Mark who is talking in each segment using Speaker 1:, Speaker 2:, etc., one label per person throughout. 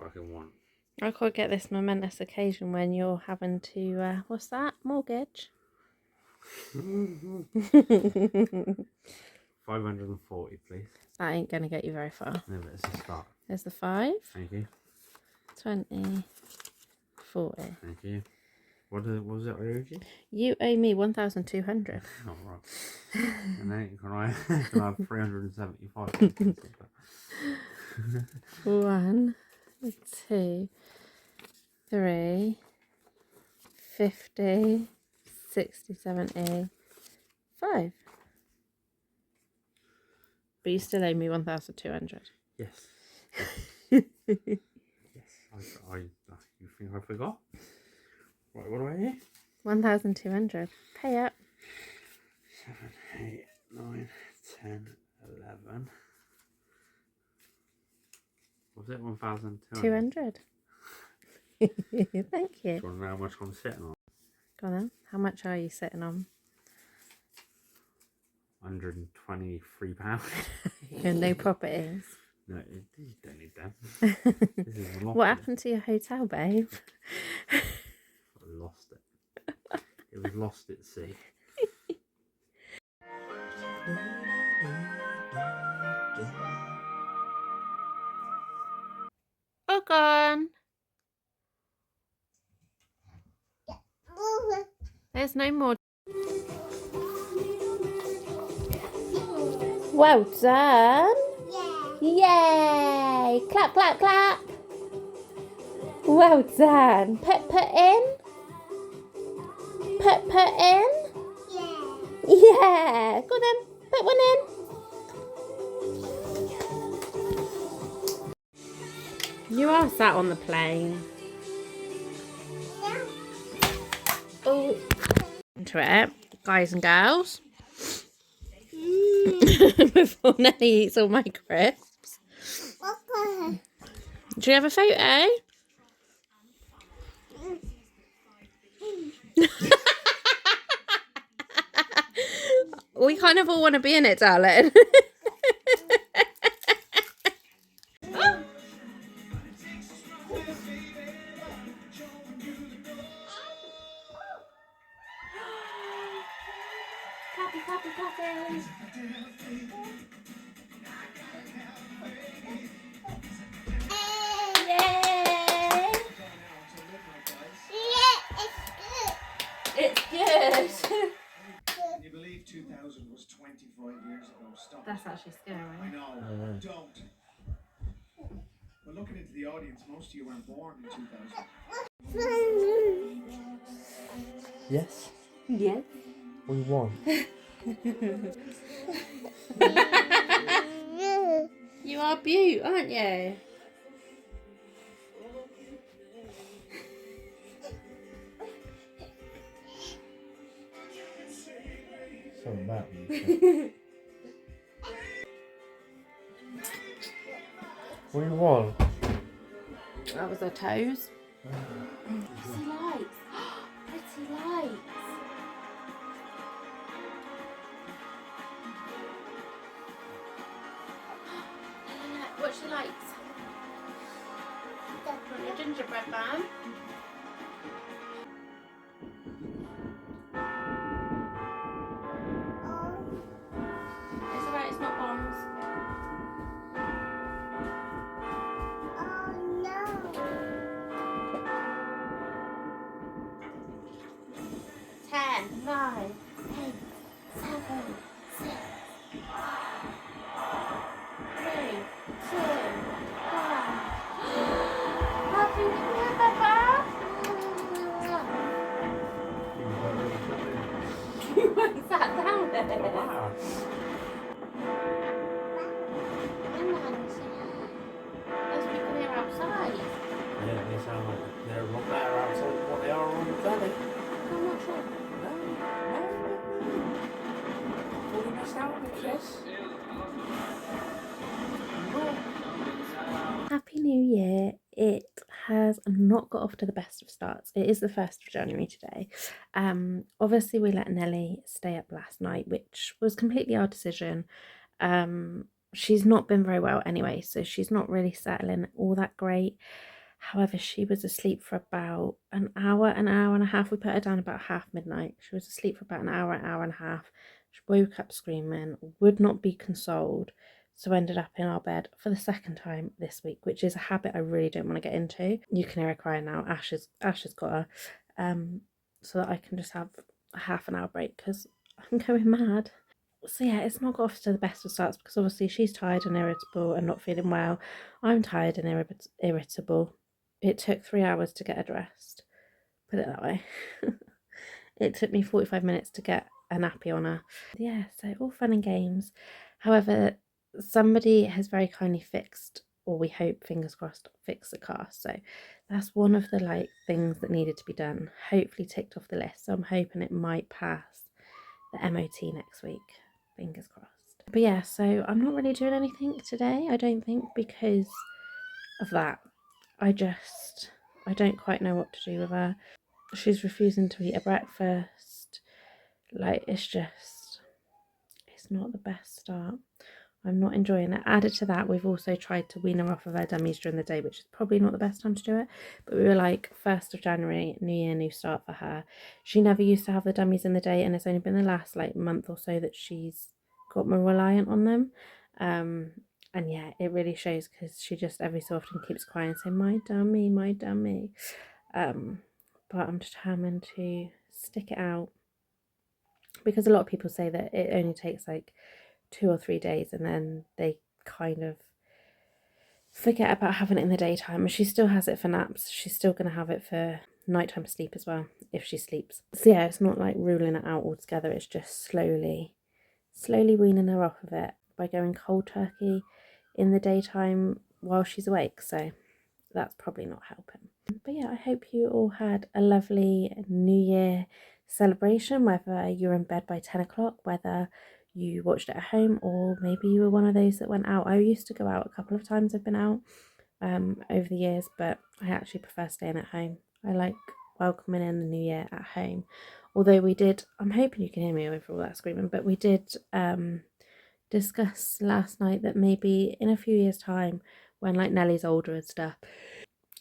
Speaker 1: fucking want.
Speaker 2: I could get this momentous occasion when you're having to, what's that? Mortgage?
Speaker 1: 540, please.
Speaker 2: That ain't going to get you very far.
Speaker 1: No, but it's a start.
Speaker 2: There's the 5.
Speaker 1: Thank you.
Speaker 2: 20, 40.
Speaker 1: Thank you. What was it I owed you?
Speaker 2: You owe me 1,200.
Speaker 1: Oh, right. And then can I have 375?
Speaker 2: 1, 2, 3, 50, 60, 70, 5. But you still owe me 1,200.
Speaker 1: Yes. Yes. You think I forgot? Right, what do I hear?
Speaker 2: 1,200. Pay up.
Speaker 1: 7, 8, 9, 10, 11. Was it 1,200?
Speaker 2: 200. Thank you.
Speaker 1: Do you want to know how much I'm sitting on?
Speaker 2: Go on then. How much are you sitting on?
Speaker 1: £123.
Speaker 2: And no properties.
Speaker 1: No, you don't need them. This is a lot.
Speaker 2: What happened to your hotel, babe?
Speaker 1: I lost it. It was lost at sea.
Speaker 2: Oh, gone. There's no more. Well done. Yay! Clap, clap, clap. Well done. Put in. Put in. Yeah. Go on then. Put one in. You are sat on the plane. Oh. Into it, guys and girls. Before Nelly eats all my crisps. Do you have a photo? We kind of all want to be in it, darling. Clappy, clappy, clappy. Yay! It's good.
Speaker 3: Can you believe 2000 was 25 years ago? Stop.
Speaker 2: That's actually scary.
Speaker 3: I know. Don't. But looking into the audience, most of you weren't born in 2000.
Speaker 1: Yes.
Speaker 2: Yes.
Speaker 1: We won.
Speaker 2: You are beaut, aren't you?
Speaker 1: Something about me. We won.
Speaker 2: That was her toes. Pretty lights. Pretty lights. Watch the lights. Put your gingerbread man. It's alright, it's not bombs. Oh no. 10, 9, 8, 7, 6, 5, 3, 2, 1. Happy New Year, Papa! You weren't sat down there.
Speaker 1: Wow.
Speaker 2: There's people here outside.
Speaker 1: Yeah, they sound like they're not better outside than what they are on the telly.
Speaker 2: I'm not sure.
Speaker 1: No. Thought you missed out on it, Chris.
Speaker 2: Happy New Year. It has not got off to the best of starts. It is the 1st of January today. Obviously we let Nelly stay up last night, which was completely our decision. She's not been very well anyway, so she's not really settling all that great. However, she was asleep for about an hour and a half. We put her down about half midnight. She was asleep for about an hour and a half. She woke up screaming, would not be consoled, so ended up in our bed for the second time this week, which is a habit I really don't want to get into. You can hear her crying now. Ash has got her, so that I can just have a half an hour break because I'm going mad. So yeah, it's not got off to the best of starts because obviously she's tired and irritable and not feeling well. I'm tired and irritable. It took 3 hours to get her dressed, put it that way. It took me 45 minutes to get a nappy on her. Yeah, so all fun and games. However, somebody has very kindly fixed, or we hope, fingers crossed, fix the car. So that's one of the things that needed to be done. Hopefully ticked off the list. So I'm hoping it might pass the MOT next week. Fingers crossed. But yeah, so I'm not really doing anything today, I don't think, because of that. I don't quite know what to do with her. She's refusing to eat a breakfast. It's not the best start. I'm not enjoying it. Added to that, we've also tried to wean her off of her dummies during the day, which is probably not the best time to do it. But we were like, 1st of January, new year, new start for her. She never used to have the dummies in the day, and it's only been the last month or so that she's got more reliant on them. And yeah, it really shows because she just every so often keeps crying, saying, my dummy, my dummy. But I'm determined to stick it out because a lot of people say that it only takes 2 or 3 days and then they kind of forget about having it in the daytime. And she still has it for naps. She's still going to have it for nighttime sleep as well if she sleeps. So yeah, it's not ruling it out altogether. It's just slowly weaning her off of it by going cold turkey in the daytime while she's awake. So that's probably not helping. But yeah, I hope you all had a lovely New Year celebration, whether you're in bed by 10 o'clock, whether you watched it at home, or maybe you were one of those that went out. I used to go out a couple of times. I've been out over the years, but I actually prefer staying at home. I like welcoming in the new year at home. Although we did, I'm hoping you can hear me over all that screaming, but we did discuss last night that maybe in a few years' time, when Nellie's older and stuff,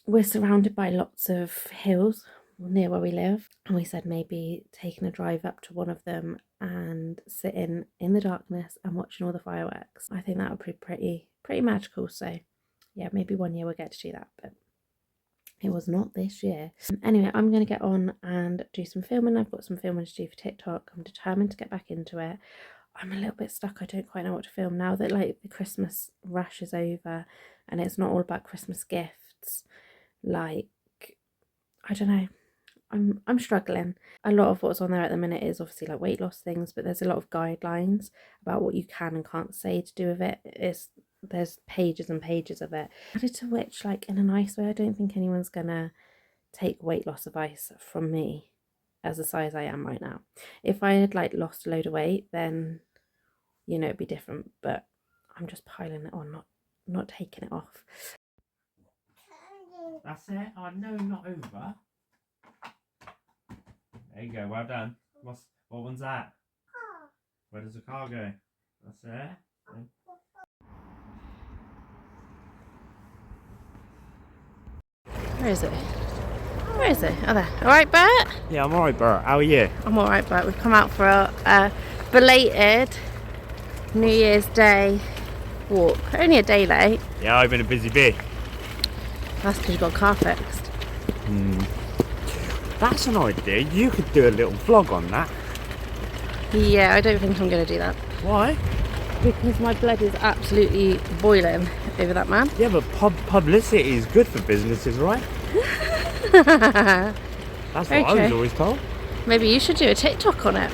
Speaker 2: we're surrounded by lots of hills near where we live, and we said maybe taking a drive up to one of them and sitting in the darkness and watching all the fireworks. I think that would be pretty magical. So yeah, maybe one year we'll get to do that, but it was not this year. Anyway, I'm going to get on and do some filming. I've got some filming to do for TikTok. I'm determined to get back into it. I'm a little bit stuck. I don't quite know what to film now that the Christmas rush is over and it's not all about Christmas gifts. I don't know. I'm struggling. A lot of what's on there at the minute is obviously weight loss things, but there's a lot of guidelines about what you can and can't say to do with it. There's pages and pages of it. Added to which, in a nice way, I don't think anyone's gonna take weight loss advice from me as the size I am right now. If I had lost a load of weight, then it'd be different, but I'm just piling it on, not taking it off.
Speaker 1: That's it. Oh no, not over. There you go. Well done. What one's that? Car. Where does the car go? That's it.
Speaker 2: Where is it? Where is it? Oh, there. All right, Bert?
Speaker 1: Yeah, I'm alright, Bert. How are you?
Speaker 2: I'm all right, Bert. We've come out for a belated New Year's Day walk. Only a day late.
Speaker 1: Yeah, I've been a busy bee.
Speaker 2: That's because you got a car fixed.
Speaker 1: That's an idea. You could do a little vlog on that.
Speaker 2: Yeah, I don't think I'm going to do that.
Speaker 1: Why?
Speaker 2: Because my blood is absolutely boiling over that man.
Speaker 1: Yeah, but publicity is good for businesses, right? That's
Speaker 2: Very
Speaker 1: what I was
Speaker 2: true.
Speaker 1: always told.
Speaker 2: Maybe you should do a TikTok on it.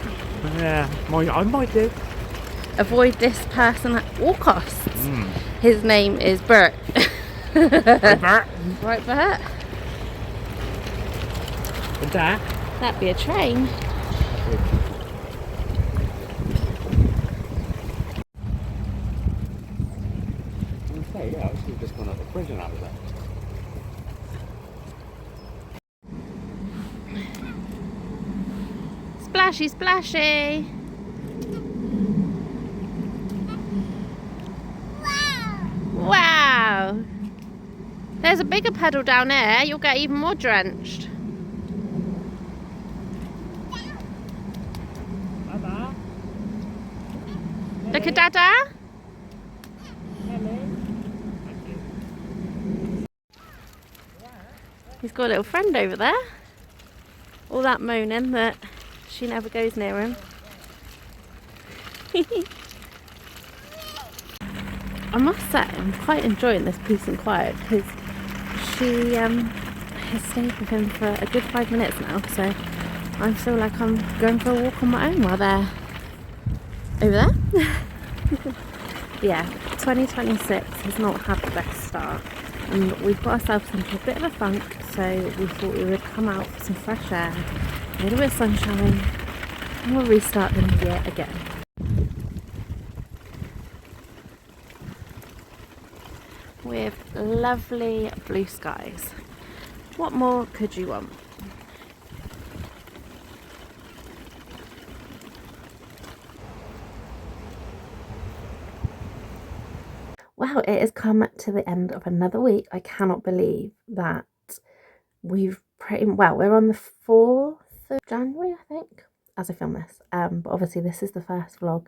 Speaker 1: Yeah, I might do.
Speaker 2: Avoid this person at all costs. His name is Bert.
Speaker 1: Right, Bert?
Speaker 2: Right, Bert?
Speaker 1: With that?
Speaker 2: That'd be a train.
Speaker 1: Okay, yeah, I should have just gone up the bridge and out of there.
Speaker 2: Splashy, splashy. Wow. There's there's a bigger puddle down there. You'll get even more drenched.
Speaker 1: Dada.
Speaker 2: Look at Dada. He's got a little friend over there. All that moaning that she never goes near him. I must say, I'm quite enjoying this peace and quiet because she has stayed with him for a good 5 minutes now, so I feel like I'm going for a walk on my own while they're over there. Yeah, 2026 has not had the best start, and we've got ourselves into a bit of a funk, so we thought we would come out for some fresh air, a little bit of sunshine, and we'll restart the new year again. With lovely blue skies. What more could you want? Wow, it has come to the end of another week. I cannot believe that we're on the 4th of January, I think, as I film this. But obviously this is the first vlog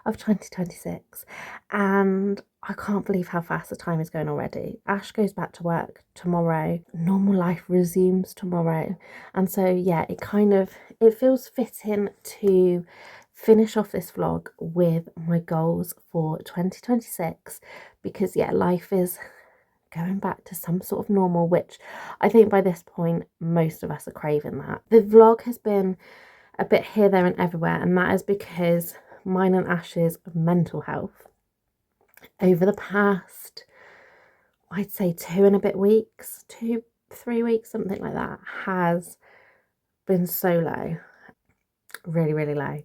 Speaker 2: of 2026, and I can't believe how fast the time is going already. Ash goes back to work tomorrow. Normal life resumes tomorrow. And so yeah, it feels fitting to finish off this vlog with my goals for 2026, because yeah, life is going back to some sort of normal, which I think by this point most of us are craving that. The vlog has been a bit here, there and everywhere, and that is because mine and Ash's mental health over the past, I'd say 2 and a bit weeks, 2-3 weeks, something like that, has been so low, really, really low,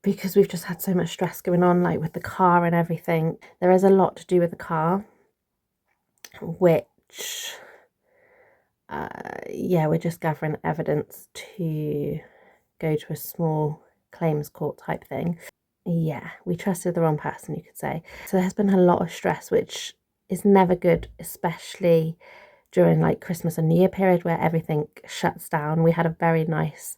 Speaker 2: because we've just had so much stress going on, like with the car and everything. There is a lot to do with the car, which yeah, we're just gathering evidence to go to a small claims court type thing. Yeah, we trusted the wrong person, you could say. So there's been a lot of stress, which is never good, especially during like Christmas and New Year period where everything shuts down. We had a very nice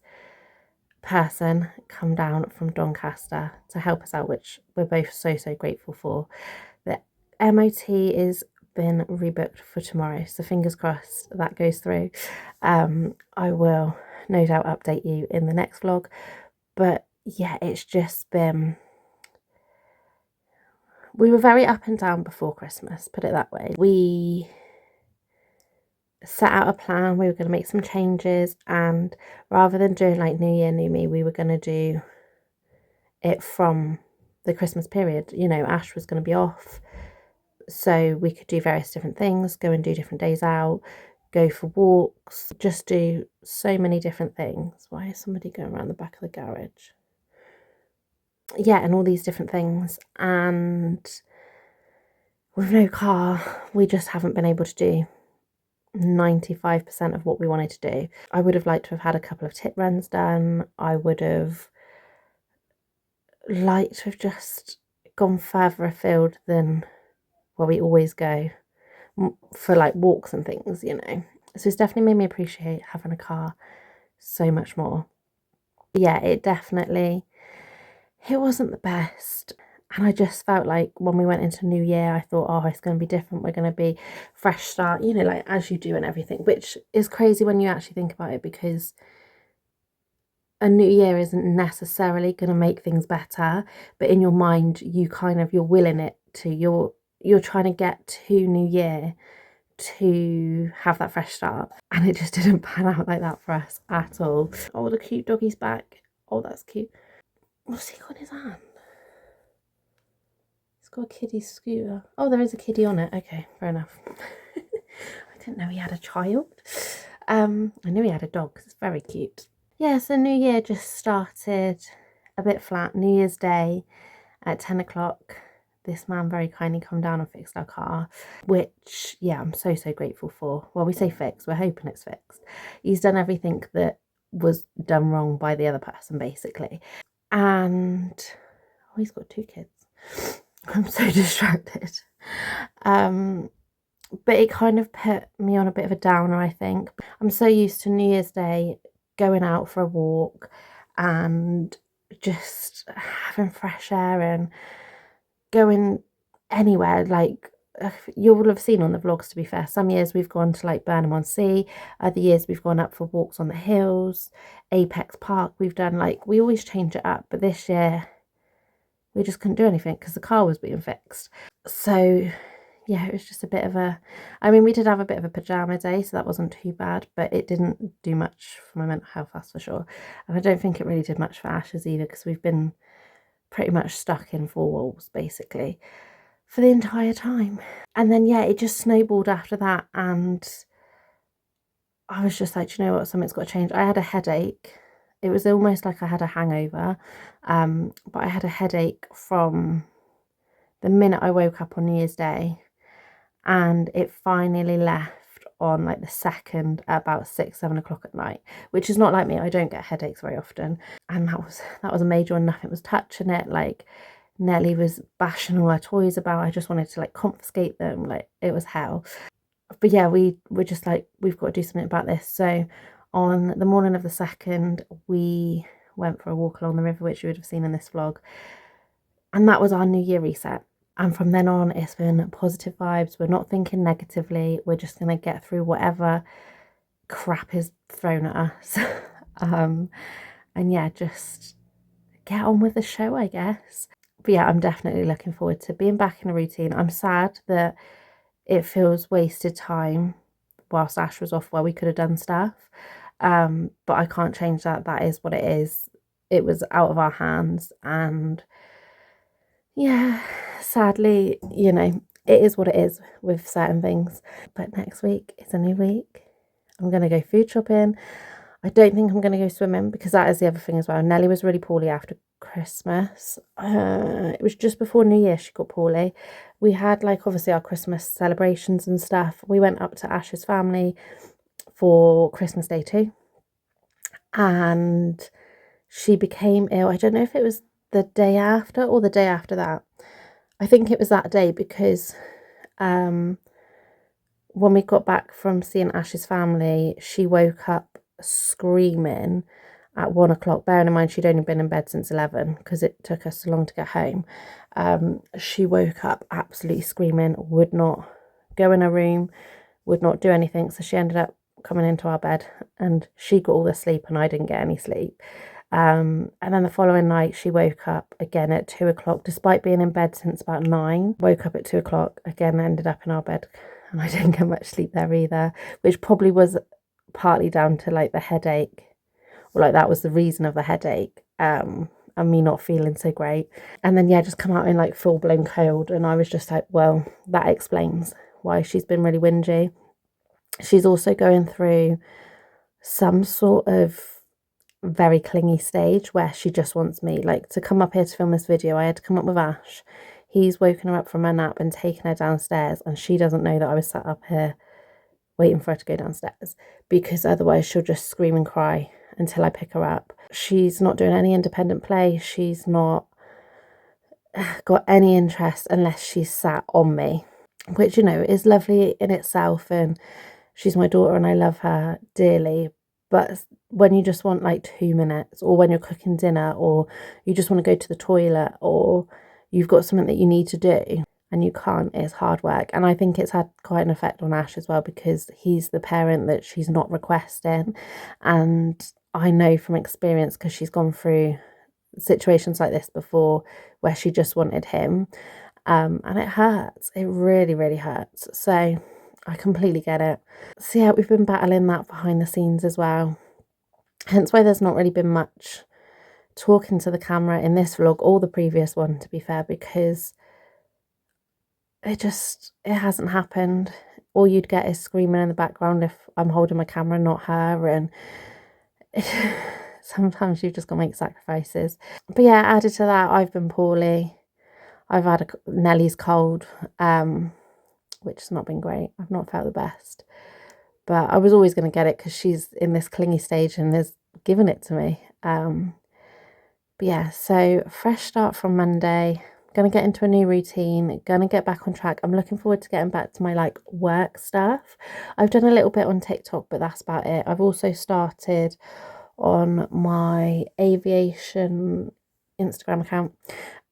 Speaker 2: person come down from Doncaster to help us out, which we're both so grateful for. The MOT is been rebooked for tomorrow, so fingers crossed that goes through. I will no doubt update you in the next vlog, but yeah, it's just been, we were very up and down before Christmas, put it that way. We set out a plan, we were going to make some changes, and rather than doing like New Year, New Me, we were going to do it from the Christmas period. You know, Ash was going to be off, so we could do various different things, go and do different days out, go for walks, just do so many different things. Why is somebody going around the back of the garage? Yeah, and all these different things. And with no car, we just haven't been able to do 95% of what we wanted to do. I would have liked to have had a couple of tip runs done. I would have liked to have just gone further afield than where we always go for like walks and things, you know. So it's definitely made me appreciate having a car so much more. Yeah, it wasn't the best. And I just felt like when we went into New Year, I thought, oh, it's going to be different. We're going to be fresh start, you know, like as you do and everything, which is crazy when you actually think about it, because a new year isn't necessarily going to make things better, but in your mind, you're willing it to, you're trying to get to New Year to have that fresh start, and it just didn't pan out like that for us at all. Oh, the cute doggy's back. Oh, that's cute. What's he got in his hand? He's got a kiddie scooter. Oh, there is a kiddie on it. Okay, fair enough. I didn't know he had a child. I knew he had a dog because it's very cute. Yeah, so New Year just started a bit flat. New Year's Day at 10 o'clock, this man very kindly come down and fixed our car, which, yeah, I'm so grateful for. Well, we say fixed, we're hoping it's fixed. He's done everything that was done wrong by the other person, basically. And oh, he's got 2 kids. I'm so distracted. but it kind of put me on a bit of a downer, I think. I'm so used to New Year's Day going out for a walk and just having fresh air and going anywhere. Like, you will have seen on the vlogs, to be fair, some years we've gone to like Burnham on Sea, other years we've gone up for walks on the hills, Apex Park. We've done, like, we always change it up, but this year we just couldn't do anything because the car was being fixed. So yeah, it was just a bit of a, I mean, we did have a bit of a pajama day, so that wasn't too bad, but it didn't do much for my mental health, that's for sure. And I don't think it really did much for Ash's either, because we've been pretty much stuck in four walls basically for the entire time. And then yeah, it just snowballed after that, and I was just like, you know what, something's got to change. I had a headache. It was almost like I had a hangover, but I had a headache from the minute I woke up on New Year's Day, and it finally left on like the 2nd at about 6-7 o'clock at night, which is not like me. I don't get headaches very often, and that was a major one. Nothing was touching it. Like, Nelly was bashing all our toys about. I just wanted to like confiscate them. Like, it was hell. But yeah, we were just like, we've got to do something about this. So on the morning of the 2nd, we went for a walk along the river, which you would have seen in this vlog, and that was our New Year reset. And from then on, it's been positive vibes. We're not thinking negatively. We're just going to get through whatever crap is thrown at us. And yeah, just get on with the show, I guess. But yeah, I'm definitely looking forward to being back in a routine. I'm sad that it feels wasted time whilst Ash was off, where we could have done stuff. But I can't change that. That is what it is. It was out of our hands, and yeah, sadly, you know, it is what it is with certain things. But next week is a new week. I'm going to go food shopping. I don't think I'm going to go swimming, because that is the other thing as well. Nelly was really poorly after Christmas. It was just before New Year she got poorly. We had, like, obviously our Christmas celebrations and stuff. We went up to Ash's family for Christmas Day too, and she became ill. I don't know if it was the day after or the day after that. I think it was that day, because when we got back from seeing Ash's family, she woke up screaming at 1 o'clock. Bearing in mind she'd only been in bed since 11 because it took us so long to get home. She woke up absolutely screaming, would not go in her room, would not do anything. So she ended up coming into our bed, and she got all the sleep and I didn't get any sleep. And then the following night she woke up again at 2 o'clock, despite being in bed since about 9. Woke up at 2 o'clock again, ended up in our bed, and I didn't get much sleep there either, which probably was partly down to like the headache, or like that was the reason of the headache, and me not feeling so great. And then yeah, just come out in like full-blown cold, and I was just like, well, that explains why she's been really whingy. She's also going through some sort of very clingy stage where she just wants me, like, to come up here to film this video. I had to come up with Ash. He's woken her up from her nap and taken her downstairs, and she doesn't know that I was sat up here waiting for her to go downstairs, because otherwise she'll just scream and cry until I pick her up. She's not doing any independent play. She's not got any interest unless she's sat on me, which, you know, is lovely in itself, and she's my daughter and I love her dearly. But when you just want like 2 minutes, or when you're cooking dinner, or you just want to go to the toilet, or you've got something that you need to do and you can't, it's hard work. And I think it's had quite an effect on Ash as well, because he's the parent that she's not requesting. And I know from experience, because she's gone through situations like this before where she just wanted him, and it hurts. It really, really hurts. So I completely get it. So yeah, we've been battling that behind the scenes as well. Hence why there's not really been much talking to the camera in this vlog or the previous one, to be fair, because it hasn't happened. All you'd get is screaming in the background if I'm holding my camera, not her. And sometimes you've just got to make sacrifices. But yeah, added to that, I've been poorly. I've had Nellie's cold, which has not been great. I've not felt the best, but I was always going to get it because she's in this clingy stage and has given it to me. But yeah, so fresh start from Monday. Gonna get into a new routine, gonna get back on track. I'm looking forward to getting back to my like work stuff. I've done a little bit on TikTok, but that's about it. I've also started on my aviation Instagram account,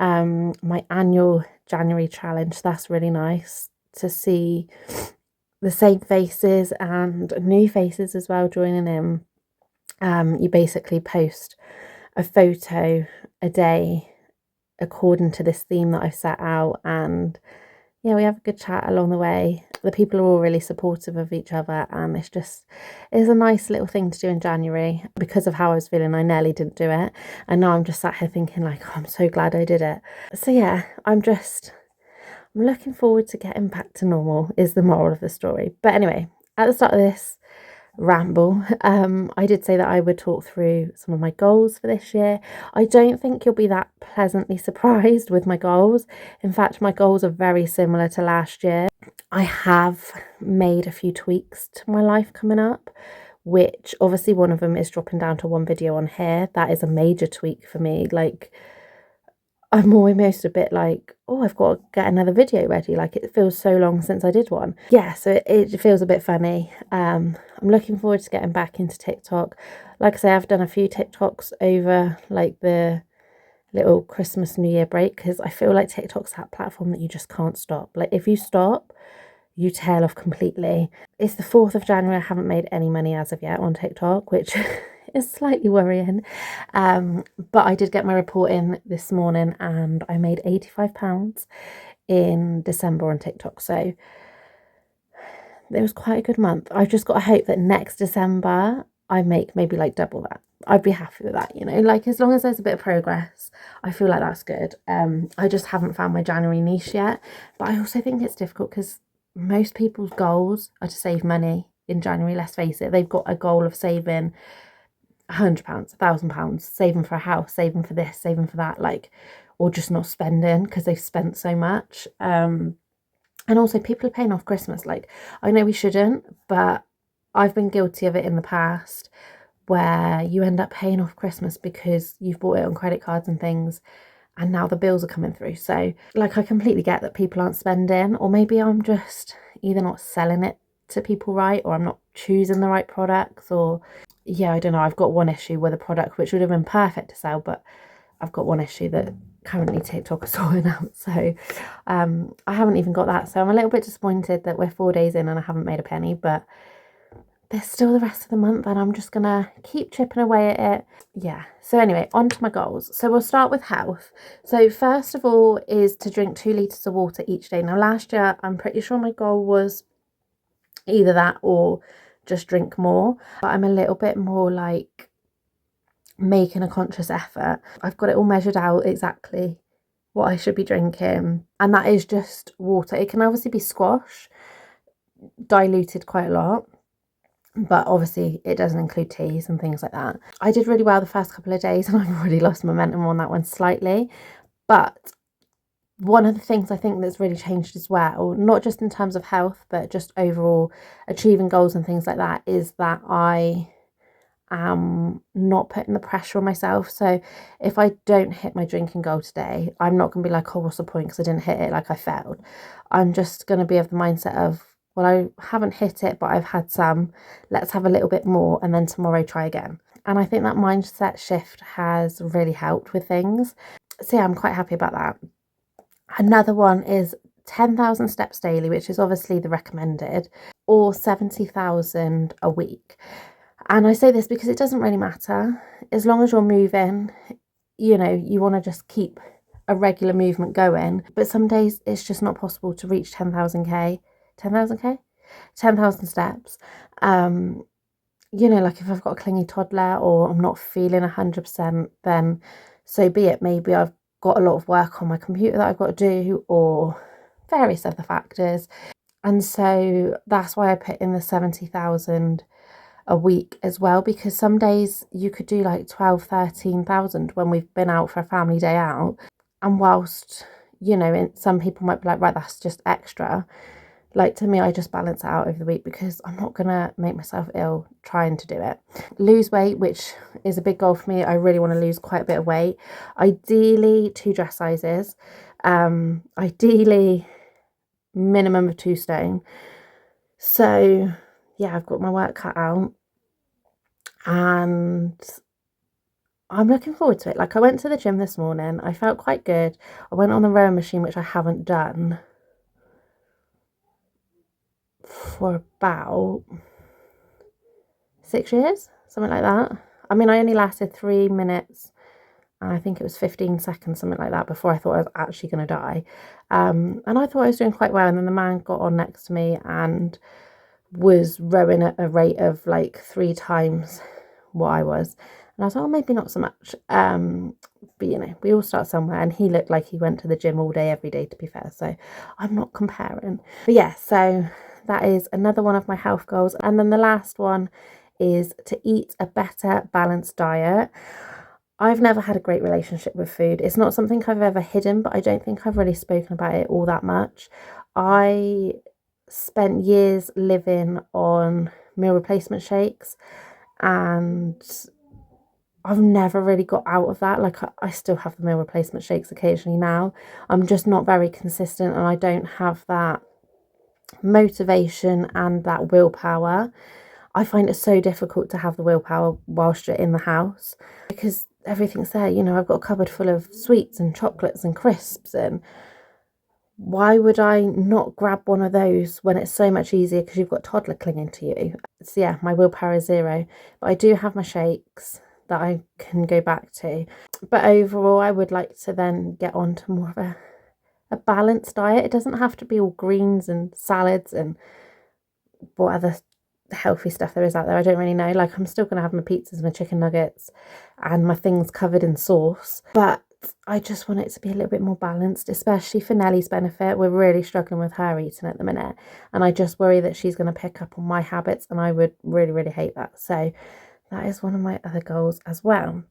Speaker 2: my annual January challenge. That's really nice to see the same faces and new faces as well joining in. You basically post a photo a day according to this theme that I've set out, and yeah, we have a good chat along the way. The people are all really supportive of each other, and it's a nice little thing to do in January. Because of how I was feeling, I nearly didn't do it, and now I'm just sat here thinking like, oh, I'm so glad I did it. So yeah, I'm looking forward to getting back to normal is the moral of the story. But anyway, at the start of this ramble, I did say that I would talk through some of my goals for this year. I don't think you'll be that pleasantly surprised with my goals. In fact, my goals are very similar to last year. I have made a few tweaks to my life coming up, which obviously one of them is dropping down to one video on here. That is a major tweak for me. Like, I'm almost a bit like, oh, I've got to get another video ready. Like, it feels so long since I did one. Yeah, so it feels a bit funny. I'm looking forward to getting back into TikTok. Like I say, I've done a few TikToks over like the little Christmas New Year break, because I feel like TikTok's that platform that you just can't stop. Like, if you stop, you tail off completely. It's the 4th of January. I haven't made any money as of yet on TikTok, which is slightly worrying. But I did get my report in this morning, and I made £85 in December on TikTok. So it was quite a good month. I've just got to hope that next December I make maybe like double that. I'd be happy with that, you know, like as long as there's a bit of progress, I feel like that's good. I just haven't found my January niche yet. But I also think it's difficult because most people's goals are to save money in January. Let's face it, they've got a goal of saving £100, £1,000, saving for a house, saving for this, saving for that, like, or just not spending because they've spent so much. And also people are paying off Christmas. Like, I know we shouldn't, but I've been guilty of it in the past, where you end up paying off Christmas because you've bought it on credit cards and things, and now the bills are coming through. So like, I completely get that people aren't spending, or maybe I'm just either not selling it to people right, or I'm not choosing the right products, or yeah, I don't know. I've got one issue with a product which would have been perfect to sell, but I've got one issue that currently TikTok is sorting out. So I haven't even got that. So I'm a little bit disappointed that we're 4 days in and I haven't made a penny, but there's still the rest of the month, and I'm just gonna keep chipping away at it. Yeah, so anyway, on to my goals. So we'll start with health. So first of all is to drink 2 litres of water each day. Now last year, I'm pretty sure my goal was either that or just drink more, but I'm a little bit more like making a conscious effort. I've got it all measured out exactly what I should be drinking, and that is just water. It can obviously be squash, diluted quite a lot, but obviously it doesn't include teas and things like that. I did really well the first couple of days, and I've already lost momentum on that one slightly. But one of the things I think that's really changed as well, not just in terms of health, but just overall achieving goals and things like that, is that I am not putting the pressure on myself. So if I don't hit my drinking goal today, I'm not going to be like, oh, what's the point, because I didn't hit it, like I failed. I'm just going to be of the mindset of, well, I haven't hit it, but I've had some. Let's have a little bit more, and then tomorrow try again. And I think that mindset shift has really helped with things. So yeah, I'm quite happy about that. Another one is 10,000 steps daily, which is obviously the recommended, or 70,000 a week. And I say this because it doesn't really matter. As long as you're moving, you know, you want to just keep a regular movement going. But some days it's just not possible to reach 10,000 steps. You know, like if I've got a clingy toddler, or I'm not feeling 100%, then so be it. Maybe I've got a lot of work on my computer that I've got to do, or various other factors. And so that's why I put in the 70,000 a week as well, because some days you could do like 12,000-13,000 when we've been out for a family day out. And whilst, you know, some people might be like, right, that's just extra. Like, to me, I just balance it out over the week, because I'm not going to make myself ill trying to do it. Lose weight, which is a big goal for me. I really want to lose quite a bit of weight. Ideally 2 dress sizes. Ideally, minimum of 2 stone. So yeah, I've got my work cut out, and I'm looking forward to it. Like, I went to the gym this morning, I felt quite good. I went on the rowing machine, which I haven't done for about 6 years, something like that. I mean, I only lasted 3 minutes and I think it was 15 seconds, something like that, before I thought I was actually going to die. And I thought I was doing quite well, and then the man got on next to me and was rowing at a rate of like 3 times what I was. And I was like, oh, maybe not so much. But you know, we all start somewhere, and he looked like he went to the gym all day, every day, to be fair. So I'm not comparing. But yeah, so that is another one of my health goals. And then the last one is to eat a better balanced diet. I've never had a great relationship with food. It's not something I've ever hidden, but I don't think I've really spoken about it all that much. I spent years living on meal replacement shakes, and I've never really got out of that. Like, I still have the meal replacement shakes occasionally now. I'm just not very consistent, and I don't have that motivation and that willpower. I find it so difficult to have the willpower whilst you're in the house, because everything's there. You know, I've got a cupboard full of sweets and chocolates and crisps, and why would I not grab one of those when it's so much easier because you've got a toddler clinging to you? So yeah, my willpower is zero, but I do have my shakes that I can go back to. But overall, I would like to then get on to more of a balanced diet. It doesn't have to be all greens and salads and what other healthy stuff there is out there. I don't really know. Like, I'm still going to have my pizzas and my chicken nuggets and my things covered in sauce, but I just want it to be a little bit more balanced, especially for Nellie's benefit. We're really struggling with her eating at the minute, and I just worry that she's going to pick up on my habits, and I would really, really hate that. So that is one of my other goals as well.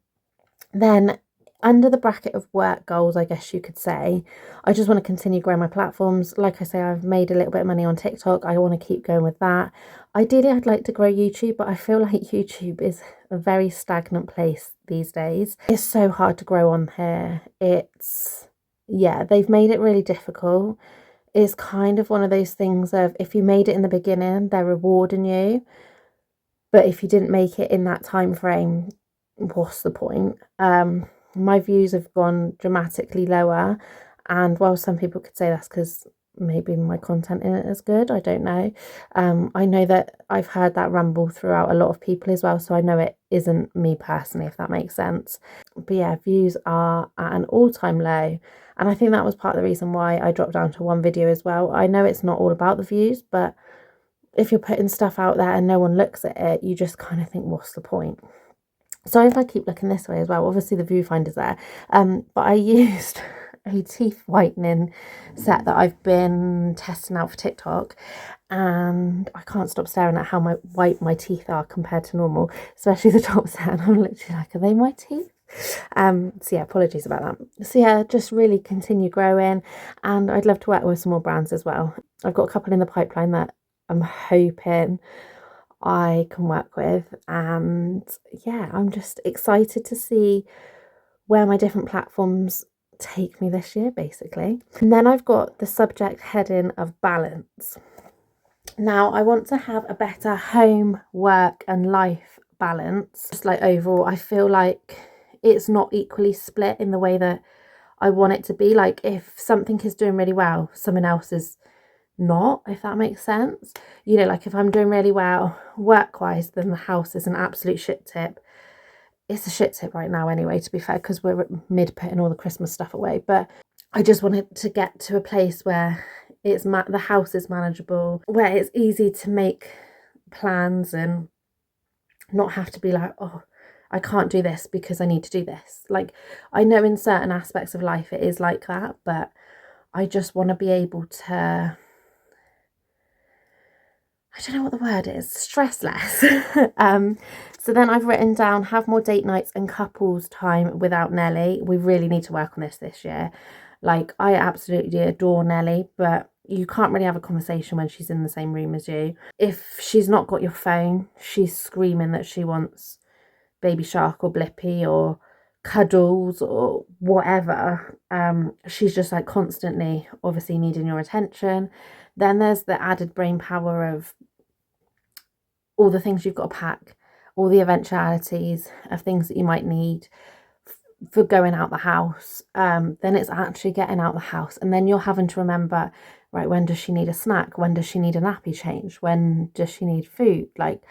Speaker 2: Then under the bracket of work goals, I guess you could say, I just want to continue growing my platforms. Like I say, I've made a little bit of money on TikTok. I want to keep going with that. Ideally, I'd like to grow YouTube, but I feel like YouTube is a very stagnant place these days. It's so hard to grow on here. Yeah, they've made it really difficult. It's kind of one of those things of, if you made it in the beginning, they're rewarding you. But if you didn't make it in that time frame, what's the point? My views have gone dramatically lower, and while some people could say that's because maybe my content in it is good, I don't know. I know that I've heard that rumble throughout a lot of people as well, so I know it isn't me personally, if that makes sense. But yeah, views are at an all-time low, and I think that was part of the reason why I dropped down to one video as well. I know it's not all about the views, but if you're putting stuff out there and no one looks at it, you just kind of think, what's the point? So if I keep looking this way as well, obviously the viewfinder's there, but I used a teeth whitening set that I've been testing out for TikTok, and I can't stop staring at how white my teeth are compared to normal, especially the top set, and I'm literally like, are they my teeth? So yeah, apologies about that. So yeah, just really continue growing, and I'd love to work with some more brands as well. I've got a couple in the pipeline that I'm hoping I can work with, and yeah, I'm just excited to see where my different platforms take me this year, basically. And then I've got the subject heading of balance. Now, I want to have a better home, work and life balance. Just like overall, I feel like it's not equally split in the way that I want it to be. Like, if something is doing really well, someone else is not, if that makes sense. You know, like if I'm doing really well work-wise, then the house is an absolute shit tip. It's a shit tip right now anyway, to be fair, because we're mid putting all the Christmas stuff away. But I just wanted to get to a place where it's the house is manageable, where it's easy to make plans and not have to be like, oh, I can't do this because I need to do this. Like, I know in certain aspects of life it is like that, but I just want to be able to, I don't know what the word is, stress less. So then I've written down, have more date nights and couples time without Nelly. We really need to work on this year. Like, I absolutely adore Nelly, but you can't really have a conversation when she's in the same room as you. If she's not got your phone, she's screaming that she wants Baby Shark or Blippi or cuddles or whatever. She's just like constantly obviously needing your attention. Then there's the added brain power of all the things you've got to pack, all the eventualities of things that you might need for going out the house. Then it's actually getting out the house, and then you're having to remember, right, when does she need a snack? When does she need a nappy change? When does she need food? Like,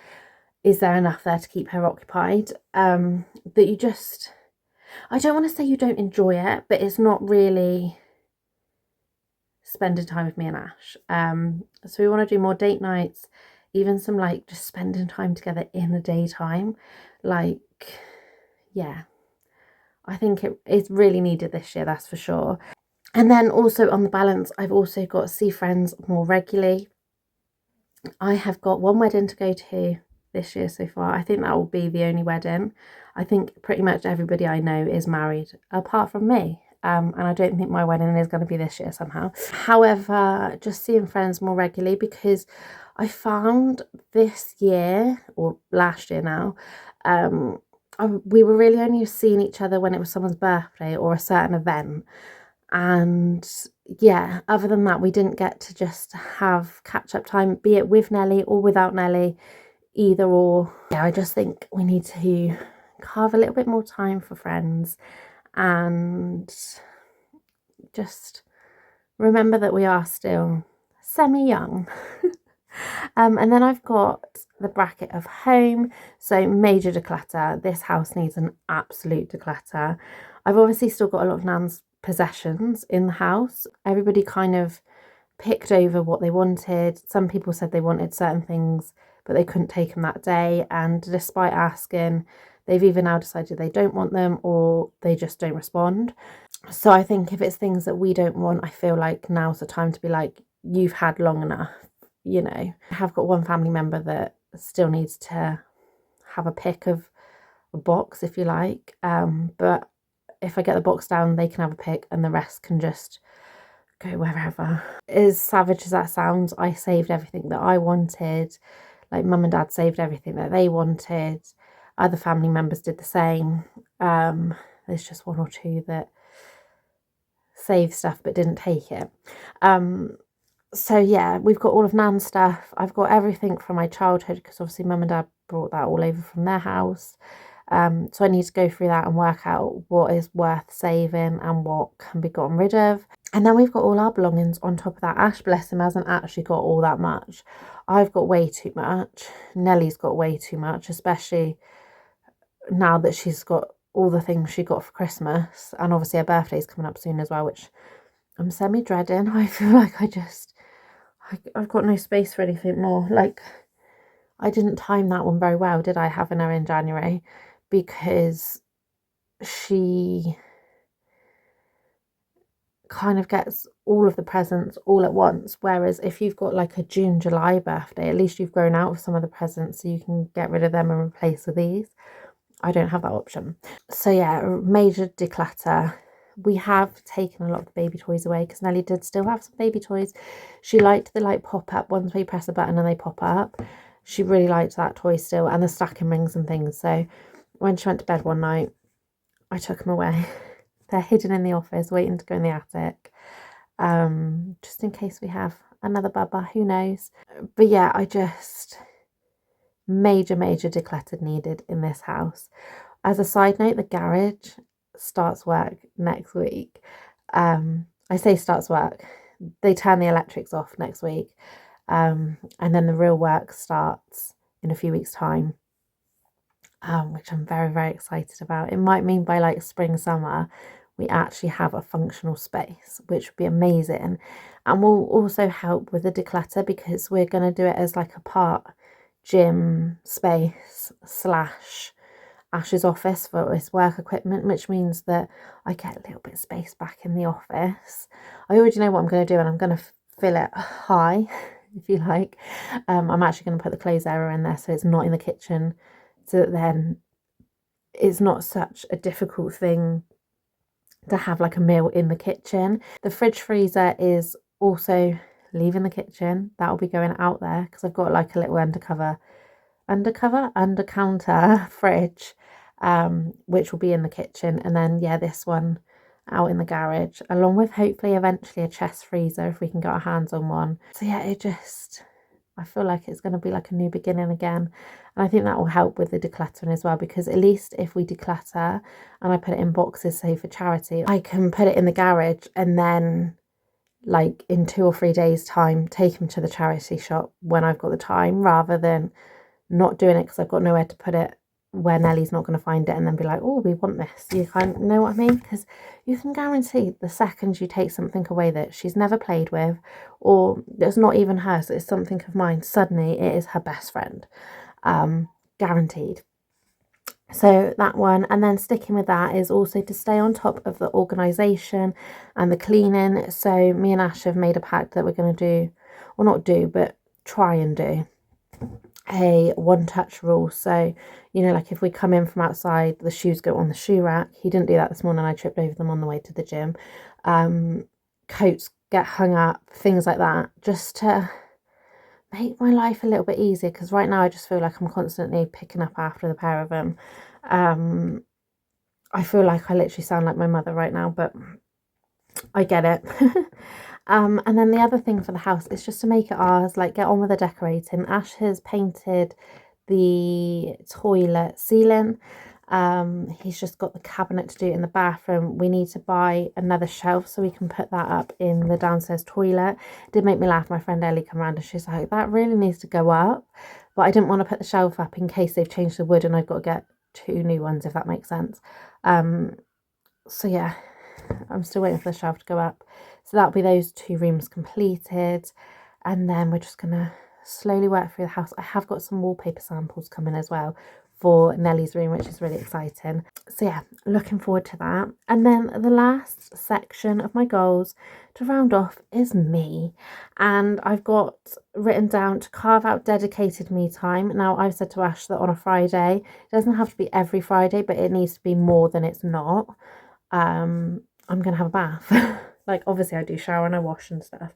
Speaker 2: is there enough there to keep her occupied? That you just, I don't want to say you don't enjoy it, but it's not really spending time with me and Ash. So we want to do more date nights, even some like just spending time together in the daytime. Like, yeah, I think it's really needed this year, that's for sure. And then also on the balance, I've also got to see friends more regularly. I have got one wedding to go to this year so far. I think that will be the only wedding. I think pretty much everybody I know is married apart from me. And I don't think my wedding is going to be this year somehow. However, just seeing friends more regularly, because I found this year, or last year now, we were really only seeing each other when it was someone's birthday or a certain event. And yeah, other than that, we didn't get to just have catch-up time, be it with Nelly or without Nelly, either or. Yeah, I just think we need to carve a little bit more time for friends and just remember that we are still semi-young. And then I've got the bracket of home, so major declutter. This house needs an absolute declutter. I've obviously still got a lot of Nan's possessions in the house. Everybody kind of picked over what they wanted. Some people said they wanted certain things, but they couldn't take them that day. And despite asking, they've either now decided they don't want them or they just don't respond. So I think if it's things that we don't want, I feel like now's the time to be like, you've had long enough, you know. I have got one family member that still needs to have a pick of a box, if you like. But if I get the box down, they can have a pick and the rest can just go wherever. As savage as that sounds, I saved everything that I wanted. Like, mum and dad saved everything that they wanted. Other family members did the same. There's just one or two that saved stuff but didn't take it. So yeah, we've got all of Nan's stuff. I've got everything from my childhood, because obviously mum and dad brought that all over from their house. So I need to go through that and work out what is worth saving and what can be gotten rid of. And then we've got all our belongings on top of that. Ash, bless him, hasn't actually got all that much. I've got way too much. Nellie's got way too much, especially now that she's got all the things she got for Christmas. And obviously her birthday's coming up soon as well, which I'm semi-dreading. I feel like I've got no space for anything more. Like, I didn't time that one very well, did I, having her in January? Because she kind of gets all of the presents all at once, whereas if you've got like a June, July birthday, at least you've grown out of some of the presents, so you can get rid of them and replace with these. I don't have that option. So yeah, major declutter. We have taken a lot of the baby toys away, because Nelly did still have some baby toys. She liked the like pop-up ones where you press a button and they pop up. She really liked that toy still, and the stacking rings and things. So when she went to bed one night, I took them away. They're hidden in the office, waiting to go in the attic. Just in case we have another bubba, who knows. But yeah, I just major declutter needed in this house. As a side note, the garage starts work next week. I say starts work, they turn the electrics off next week. And then the real work starts in a few weeks' time, which I'm very excited about. It might mean by like spring, summer, we actually have a functional space, which would be amazing. And will also help with the declutter, because we're going to do it as like a part gym space / Ash's office for his work equipment, which means that I get a little bit of space back in the office. I already know what I'm going to do, and I'm going to fill it high, if you like. I'm actually going to put the clothes area in there, so it's not in the kitchen, so that then it's not such a difficult thing to have like a meal in the kitchen. The fridge freezer is also leaving the kitchen. That'll be going out there, because I've got like a little under counter fridge, which will be in the kitchen, and then yeah, this one out in the garage, along with hopefully eventually a chest freezer if we can get our hands on one. So yeah, I feel like it's going to be like a new beginning again, and I think that will help with the decluttering as well, because at least if we declutter and I put it in boxes, say for charity, I can put it in the garage and then like in 2 or 3 days time take them to the charity shop when I've got the time, rather than not doing it because I've got nowhere to put it where Nellie's not going to find it and then be like, oh, we want this. You kind of know what I mean? Because you can guarantee the second you take something away that she's never played with, or it's not even hers, it's something of mine, suddenly it is her best friend. Guaranteed. So that one, and then sticking with that is also to stay on top of the organisation and the cleaning. So me and Ash have made a pact that we're going to do, or not do, but try and do a one-touch rule. So, you know, like if we come in from outside, the shoes go on the shoe rack. He didn't do that this morning. I tripped over them on the way to the gym. Coats get hung up, things like that, just to make my life a little bit easier, because right now I just feel like I'm constantly picking up after the pair of them. I feel like I literally sound like my mother right now, but I get it. And then the other thing for the house is just to make it ours, like get on with the decorating. Ash has painted the toilet ceiling. He's just got the cabinet to do it in the bathroom. We need to buy another shelf so we can put that up in the downstairs toilet. It did make me laugh. My friend Ellie came around and she's like, that really needs to go up. But I didn't want to put the shelf up in case they've changed the wood and I've got to get 2 new ones, if that makes sense. So yeah, I'm still waiting for the shelf to go up. So that'll be those 2 rooms completed, and then we're just gonna slowly work through the house. I have got some wallpaper samples coming as well for Nellie's room, which is really exciting. So yeah, looking forward to that. And then the last section of my goals to round off is me, and I've got written down to carve out dedicated me time. Now I've said to Ash that on a Friday, it doesn't have to be every Friday, but it needs to be more than it's not. I'm gonna have a bath. Like obviously I do shower and I wash and stuff,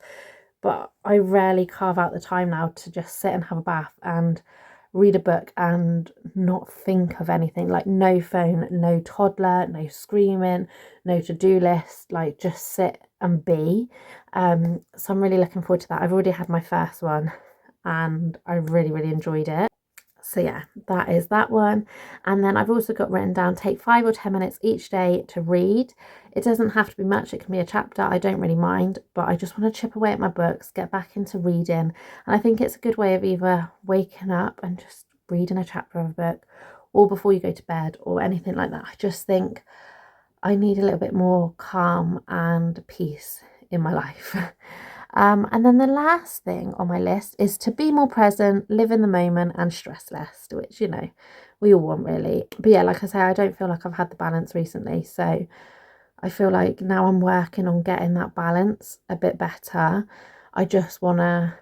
Speaker 2: but I rarely carve out the time now to just sit and have a bath and read a book and not think of anything. Like no phone, no toddler, no screaming, no to-do list, like just sit and be. So I'm really looking forward to that. I've already had my first one and I really enjoyed it. So yeah, that is that one. And then I've also got written down, take 5 or 10 minutes each day to read. It doesn't have to be much, it can be a chapter, I don't really mind, but I just want to chip away at my books, get back into reading. And I think it's a good way of either waking up and just reading a chapter of a book, or before you go to bed or anything like that. I just think I need a little bit more calm and peace in my life. And then the last thing on my list is to be more present, live in the moment and stress less, which, you know, we all want really. But yeah, like I say, I don't feel like I've had the balance recently. So I feel like now I'm working on getting that balance a bit better. I just want to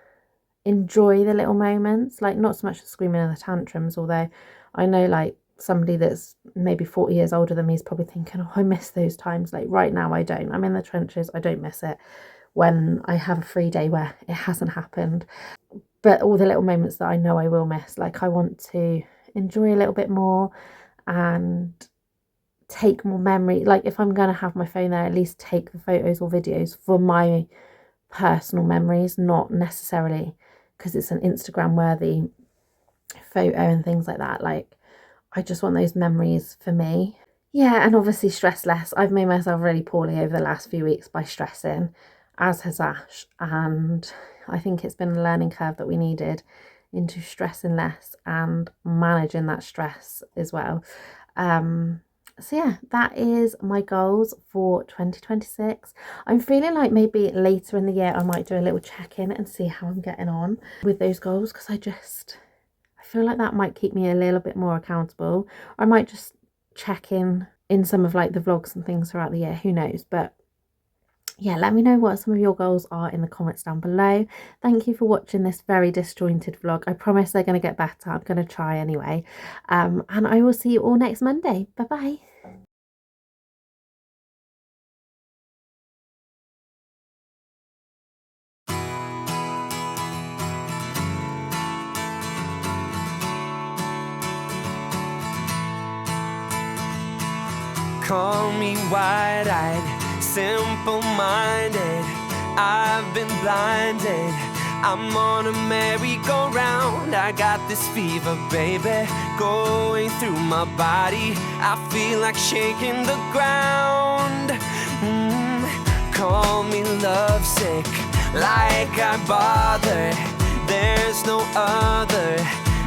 Speaker 2: enjoy the little moments, like not so much the screaming and the tantrums, although I know like somebody that's maybe 40 years older than me is probably thinking, oh, I miss those times. Like right now I don't. I'm in the trenches, I don't miss it when I have a free day where it hasn't happened. But all the little moments that I know I will miss, like I want to enjoy a little bit more and take more memory. Like if I'm going to have my phone there, at least take the photos or videos for my personal memories, not necessarily because it's an Instagram worthy photo and things like that. Like I just want those memories for me. Yeah, and obviously stress less. I've made myself really poorly over the last few weeks by stressing, as has Ash, and I think it's been a learning curve that we needed into stressing less and managing that stress as well. So yeah, that is my goals for 2026. I'm feeling like maybe later in the year I might do a little check-in and see how I'm getting on with those goals, because I feel like that might keep me a little bit more accountable. I might just check in some of like the vlogs and things throughout the year, who knows. But yeah, let me know what some of your goals are in the comments down below. Thank you for watching this very disjointed vlog. I promise they're going to get better. I'm going to try anyway. And I will see you all next Monday. Bye bye.
Speaker 4: Call me wide-eyed, simple-minded. I've been blinded. I'm on a merry-go-round. I got this fever, baby, going through my body. I feel like shaking the ground. Call me lovesick, like I bother. There's no other.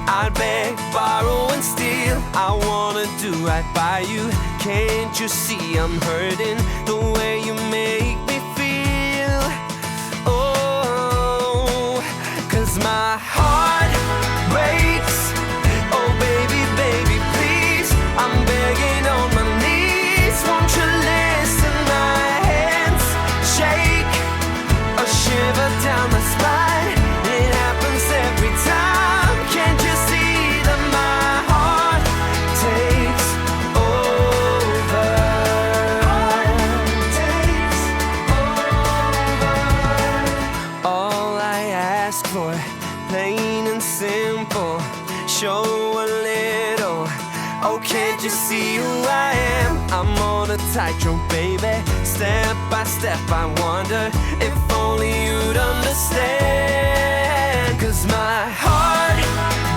Speaker 4: I'd beg, borrow, and steal. I wanna do right by you. Can't you see I'm hurting the way you make me feel? Oh, 'cause my heart breaks. Oh baby, baby, please, I'm begging on my knees. Won't you listen? My hands shake, a shiver down my spine. It happens every time. Can't you see that my heart takes over? Takes over. All I ask for, plain and simple, show a little. Oh, can't you see who I am? I'm on a tightrope, baby. Step by step, I wonder if only you'd understand. 'Cause my heart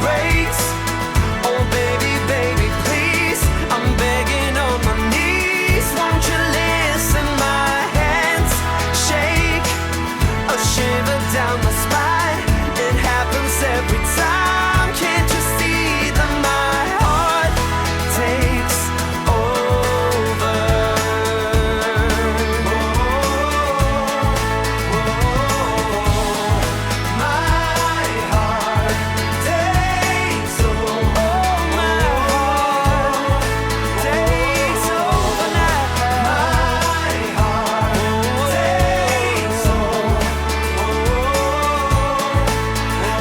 Speaker 4: breaks. Oh baby, baby, please, I'm begging on my knees. Won't you listen? My hands shake, a shiver down my spine. It happens every time. Can't you see that my heart takes over? My heart takes over. My heart takes over now. My heart takes over.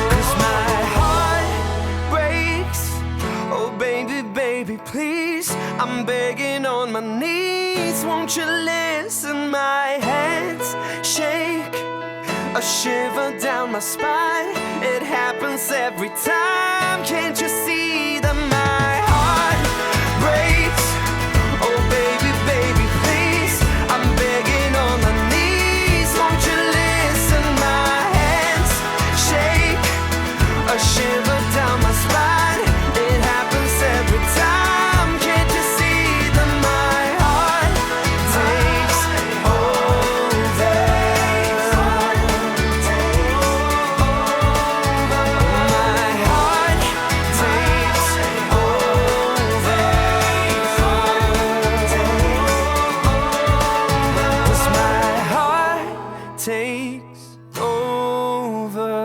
Speaker 4: 'Cause my heart breaks. Oh baby, baby, please, I'm begging on my knees. Won't you listen? My hands shake, a shiver down my spine. It happens every time. Can't you see that my heart breaks? Oh baby, baby, please, I'm begging on my knees. Won't you listen? My hands shake, a shiver down my spine. It happens every time. Can't you see that my heart takes over? My heart takes over. 'Cause my heart takes over.